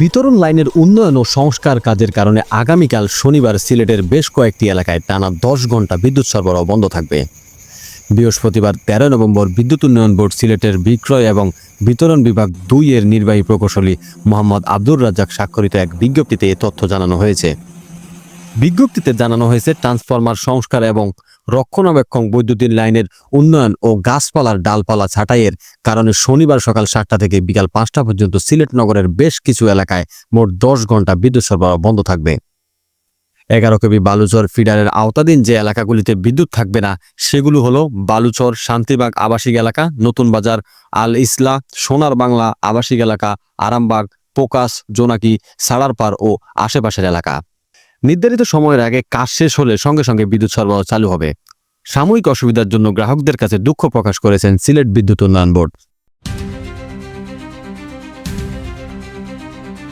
বিতরণ লাইনের উন্নয়ন ও সংস্কার কাজের কারণে আগামীকাল শনিবার সিলেটের বেশ কয়েকটি এলাকায় টানা 10 ঘন্টা বিদ্যুৎ সরবরাহ বন্ধ থাকবে। বৃহস্পতিবার 13 নভেম্বর বিদ্যুৎ উন্নয়ন বোর্ড সিলেটের বিক্রয় এবং বিতরণ বিভাগ 2 এর নির্বাহী প্রকৌশলী মোহাম্মদ আব্দুর রাজ্জাক স্বাক্ষরিত এক বিজ্ঞপ্তিতে এ তথ্য জানানো হয়েছে। বিজ্ঞপ্তিতে জানানো হয়েছে ট্রান্সফরমার সংস্কার এবং রক্ষণাবেক্ষণ, বৈদ্যুতিন লাইনের উন্নয়ন ও গাছপালার ডালপালা ছাঁটাইয়ের কারণে শনিবার সকাল 7টা থেকে বিকাল 5টা পর্যন্ত সিলেট নগরের বেশ কিছু এলাকায় মোট 10 ঘন্টা বিদ্যুৎ সরবরাহ বন্ধ থাকবে। 11 কেবি বালুচর ফিডারের আওতাধীন যে এলাকাগুলিতে বিদ্যুৎ থাকবে না সেগুলো হলো বালুচর শান্তিবাগ আবাসিক এলাকা, নতুন বাজার, আল ইসলা, সোনার বাংলা আবাসিক এলাকা, আরামবাগ, পোকাস, জোনাকি, সাড়ারপাড় ও আশেপাশের এলাকা। নির্ধারিত সময়ের আগে কাজ শেষ হলে সঙ্গে সঙ্গে বিদ্যুৎ সরবরাহ চালু হবে। সাময়িক অসুবিধার জন্য গ্রাহকদের কাছে দুঃখ প্রকাশ করেছেন সিলেট বিদ্যুৎ উন্নয়ন বোর্ড।